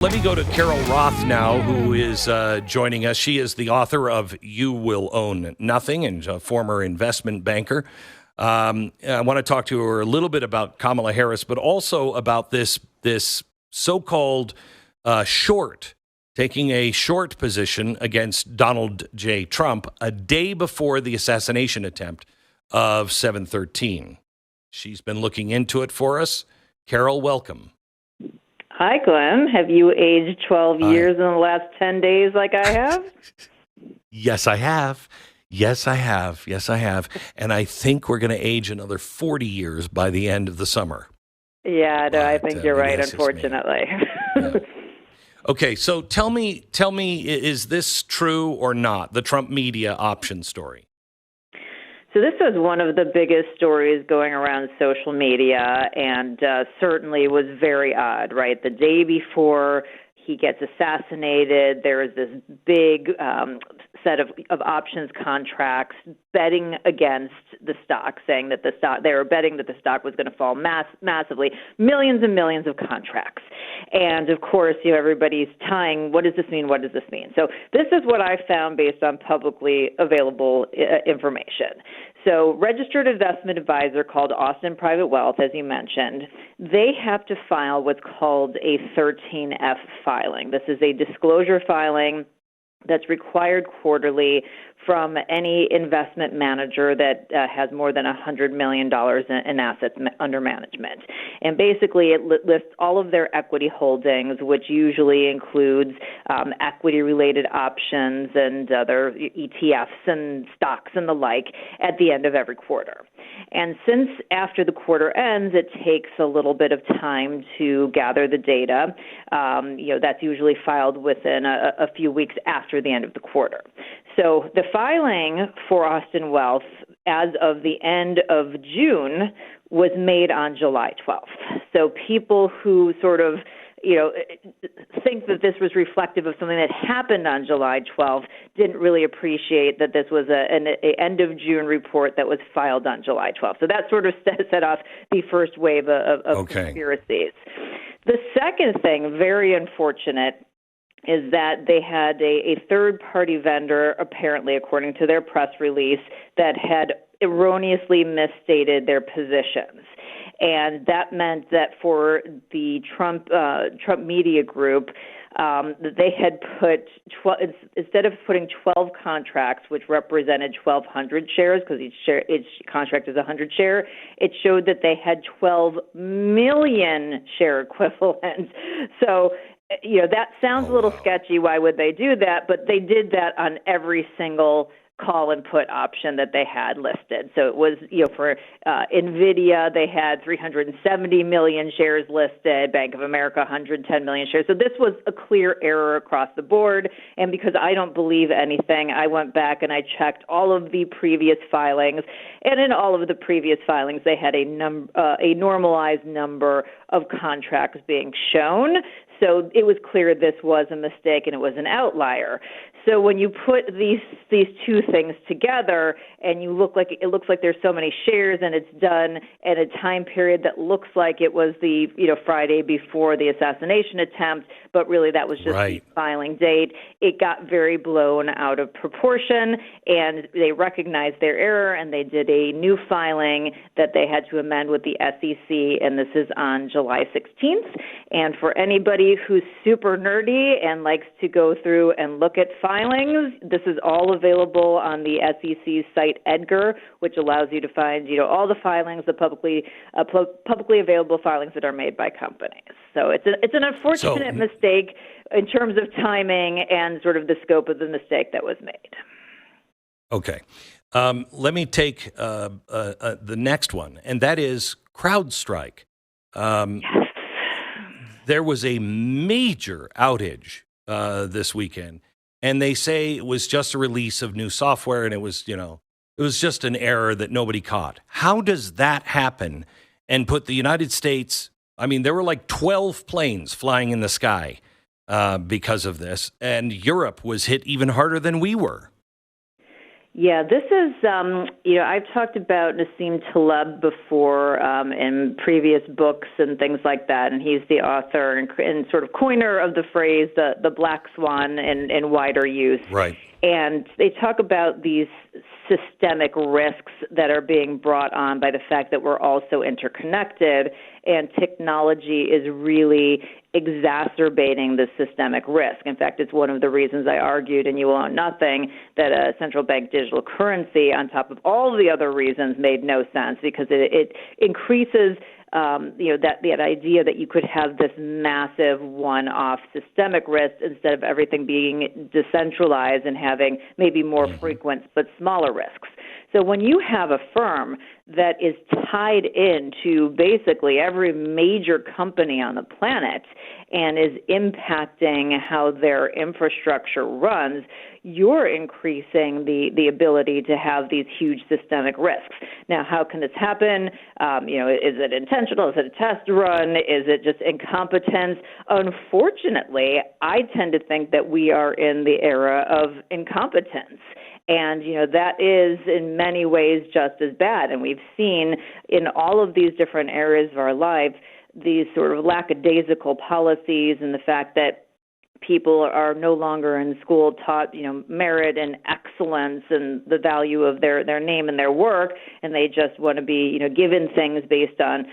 Let me go to Carol Roth now, who is joining us. She is the author of You Will Own Nothing and a former investment banker. I want to talk to her a little bit about Kamala Harris, but also about this so-called short, taking a short position against Donald J. Trump a day before the assassination attempt of 7/13. She's been looking into it for us. Carol, welcome. Hi, Glenn. Have you aged 12 years in the last 10 days like I have? Yes, I have. Yes, I have. Yes, I have. And I think we're going to age another 40 years by the end of the summer. Yeah, no, I think you're right, unfortunately. Yeah. Okay, so tell me, is this true or not, the Trump media option story? So this was one of the biggest stories going around social media, and certainly was very odd, right? The day before he gets assassinated, there is this big set of options contracts betting against the stock, saying that they were betting that the stock was going to fall massively, millions and millions of contracts. And of course, everybody's tying, what does this mean? What does this mean? So this is what I found based on publicly available information. So registered investment advisor called Austin Private Wealth, as you mentioned, they have to file what's called a 13F filing. This is a disclosure filing that's required quarterly from any investment manager that has more than $100 million in assets under management. And basically, it lists all of their equity holdings, which usually includes equity-related options and other ETFs and stocks and the like at the end of every quarter. And since after the quarter ends, it takes a little bit of time to gather the data. That's usually filed within a few weeks after the end of the quarter. So the filing for Austin Wealth as of the end of June was made on July 12th. So people who sort of think that this was reflective of something that happened on July 12th didn't really appreciate that this was an end of June report that was filed on July 12th. So that sort of set off the first wave of conspiracies. The second thing, very unfortunate, is that they had a third-party vendor, apparently, according to their press release, that had erroneously misstated their positions. And that meant that for the Trump Media Group, they had put, instead of putting 12 contracts, which represented 1,200 shares, because each contract is 100 share, it showed that they had 12 million share equivalents. So, that sounds a little sketchy. Why would they do that? But they did that on every single call and put option that they had listed. So it was, for NVIDIA, they had 370 million shares listed, Bank of America, 110 million shares. So this was a clear error across the board. And because I don't believe anything, I went back and I checked all of the previous filings. And in all of the previous filings, they had a normalized number of contracts being shown. So it was clear this was a mistake and it was an outlier. So when you put these two things together and it looks like there's so many shares and it's done at a time period that looks like it was the Friday before the assassination attempt, but really that was just the filing date. It got very blown out of proportion, and they recognized their error and they did a new filing that they had to amend with the SEC, and this is on July 16th. And for anybody who's super nerdy and likes to go through and look at filings, this is all available on the SEC's site EDGAR, which allows you to find all the filings, the publicly available filings that are made by companies. So it's an unfortunate mistake in terms of timing and sort of the scope of the mistake that was made. Okay. Let me take the next one, and that is CrowdStrike. Yes. There was a major outage this weekend, and they say it was just a release of new software, and it was just an error that nobody caught. How does that happen and put the United States? I mean, there were like 12 planes flying in the sky because of this, and Europe was hit even harder than we were. Yeah, this is, I've talked about Nassim Taleb before in previous books and things like that, and he's the author and sort of coiner of the phrase, the black swan in wider use. Right. And they talk about these systemic risks that are being brought on by the fact that we're all so interconnected, and technology is really exacerbating the systemic risk. In fact, it's one of the reasons I argued in You Will Own Nothing that a central bank digital currency, on top of all the other reasons, made no sense, because it increases that idea that you could have this massive one-off systemic risk instead of everything being decentralized and having maybe more frequent but smaller risks. So when you have a firm that is tied into basically every major company on the planet and is impacting how their infrastructure runs, you're increasing the ability to have these huge systemic risks. Now, how can this happen? Is it intentional? Is it a test run? Is it just incompetence? Unfortunately, I tend to think that we are in the era of incompetence. And, that is in many ways just as bad. And we've seen in all of these different areas of our life these sort of lackadaisical policies, and the fact that people are no longer in school taught, merit and excellence and the value of their name and their work, and they just want to be, given things based on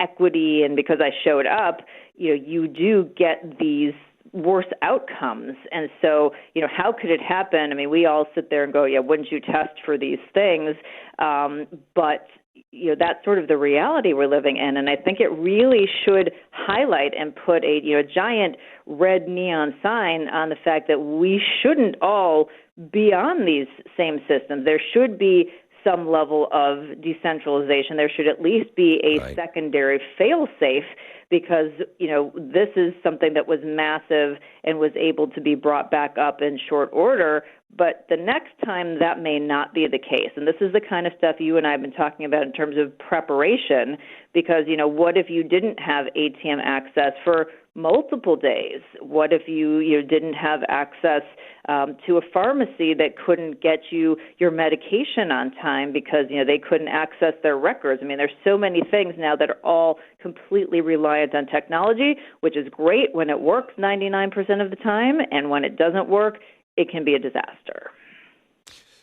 equity, and because I showed up, you do get these worse outcomes. And so, how could it happen? I mean, we all sit there and go, yeah, wouldn't you test for these things? But that's sort of the reality we're living in. And I think it really should highlight and put a giant red neon sign on the fact that we shouldn't all be on these same systems. There should be some level of decentralization. There should at least be a secondary fail-safe, because, this is something that was massive and was able to be brought back up in short order. But the next time that may not be the case. And this is the kind of stuff you and I have been talking about in terms of preparation, because, what if you didn't have ATM access for multiple days? What if you didn't have access to a pharmacy that couldn't get you your medication on time because, they couldn't access their records? I mean, there's so many things now that are all completely reliant on technology, which is great when it works 99% of the time, and when it doesn't work, it can be a disaster.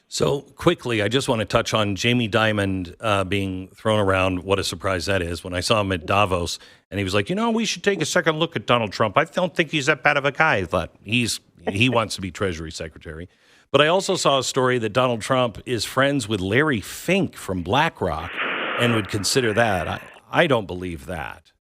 So quickly, I just want to touch on Jamie Dimon being thrown around. What a surprise that is. When I saw him at Davos, and he was like, we should take a second look at Donald Trump. I don't think he's that bad of a guy. I thought he wants to be Treasury Secretary. But I also saw a story that Donald Trump is friends with Larry Fink from BlackRock and would consider that. I don't believe that.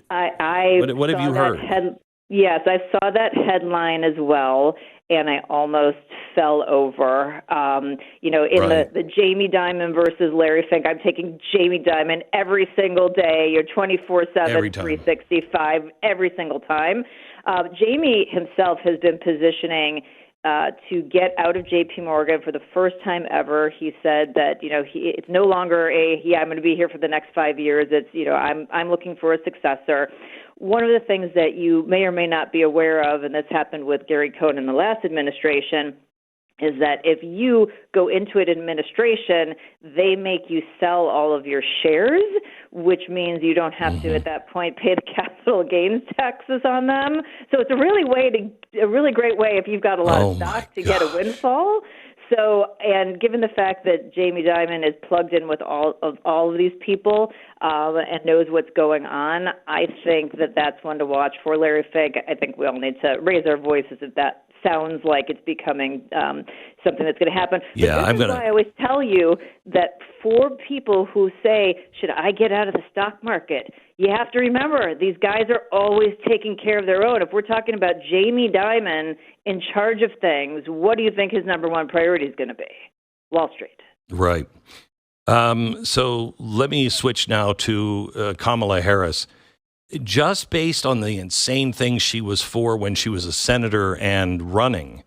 What have you heard? Yes, I saw that headline as well, and I almost fell over. The Jamie Dimon versus Larry Fink, I'm taking Jamie Dimon every single day. You're 24/7, 365, every single time. Jamie himself has been positioning to get out of JPMorgan for the first time ever. He said that, it's no longer I'm going to be here for the next 5 years. It's, I'm looking for a successor. One of the things that you may or may not be aware of, and this happened with Gary Cohn in the last administration, is that if you go into an administration, they make you sell all of your shares, which means you don't have to, at that point, pay the capital gains taxes on them. So it's a really great way if you've got a lot of stock to get a windfall. So, and given the fact that Jamie Dimon is plugged in with all of these people and knows what's going on, I think that that's one to watch for. Larry Fink, I think we all need to raise our voices if that sounds like it's becoming something that's going to happen. But this is why I always tell you that for people who say, should I get out of the stock market? You have to remember, these guys are always taking care of their own. If we're talking about Jamie Dimon in charge of things, what do you think his number one priority is going to be? Wall Street. Right. So let me switch now to Kamala Harris. Just based on the insane things she was for when she was a senator and running,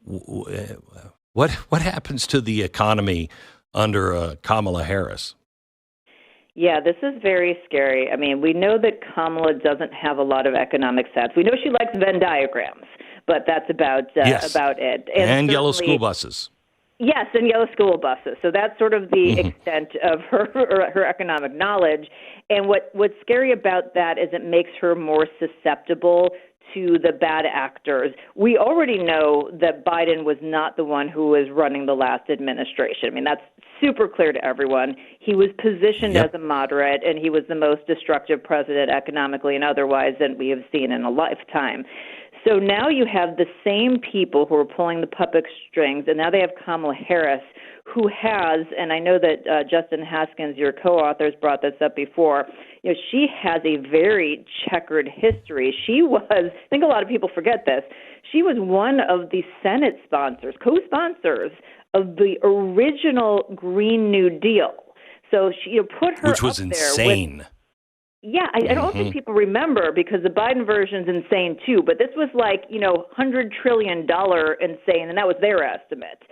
what happens to the economy under Kamala Harris? Yeah, this is very scary. I mean, we know that Kamala doesn't have a lot of economic sense. We know she likes Venn diagrams, but that's about it. And yellow school buses. Yes, and yellow school buses. So that's sort of the extent of her economic knowledge. And what's scary about that is it makes her more susceptible to the bad actors. We already know that Biden was not the one who was running the last administration. I mean, that's super clear to everyone. He was positioned as a moderate, and he was the most destructive president economically and otherwise that we have seen in a lifetime. So now you have the same people who are pulling the puppet strings, and now they have Kamala Harris, who has, and I know that Justin Haskins, your co-authors, brought this up before, she has a very checkered history. She was, I think a lot of people forget this, she was one of the Senate sponsors, co-sponsors of the original Green New Deal. So she put her which was up insane. I don't think people remember because the Biden version's insane too, but this was like, $100 trillion insane, and that was their estimate.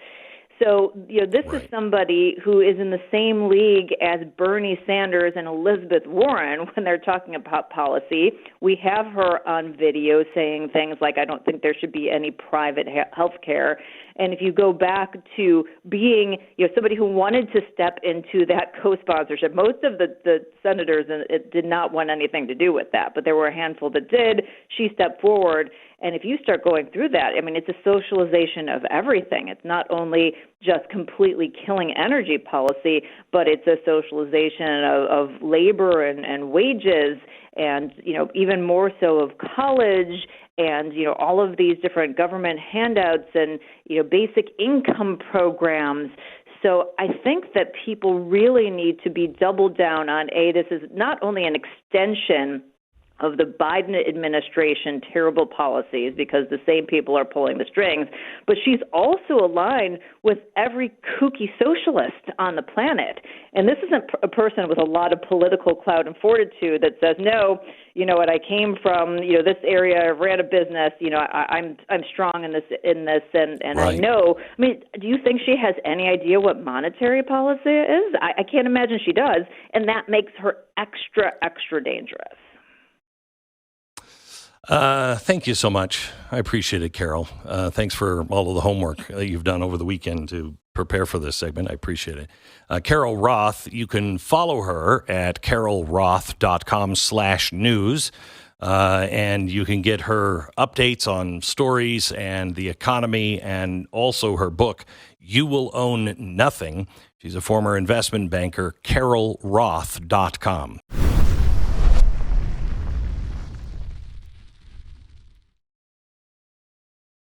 So, this is somebody who is in the same league as Bernie Sanders and Elizabeth Warren when they're talking about policy. We have her on video saying things like, I don't think there should be any private health care. And if you go back to being, somebody who wanted to step into that co-sponsorship, most of the senators did not want anything to do with that, but there were a handful that did. She stepped forward. And if you start going through that, I mean, it's a socialization of everything. It's not only just completely killing energy policy, but it's a socialization of labor and wages and, even more so of college and, all of these different government handouts and, basic income programs. So I think that people really need to be doubled down on, this is not only an extension of the Biden administration terrible policies because the same people are pulling the strings, but she's also aligned with every kooky socialist on the planet. And this isn't a person with a lot of political clout and fortitude that says, no, I came from, this area, I ran a business, I'm strong in this, and I know. I mean, do you think she has any idea what monetary policy is? I can't imagine she does, and that makes her extra, extra dangerous. Thank you so much. I appreciate it, Carol. Thanks for all of the homework you've done over the weekend to prepare for this segment. I appreciate it. Carol Roth, you can follow her at carolroth.com/news. And you can get her updates on stories and the economy and also her book, You Will Own Nothing. She's a former investment banker, carolroth.com.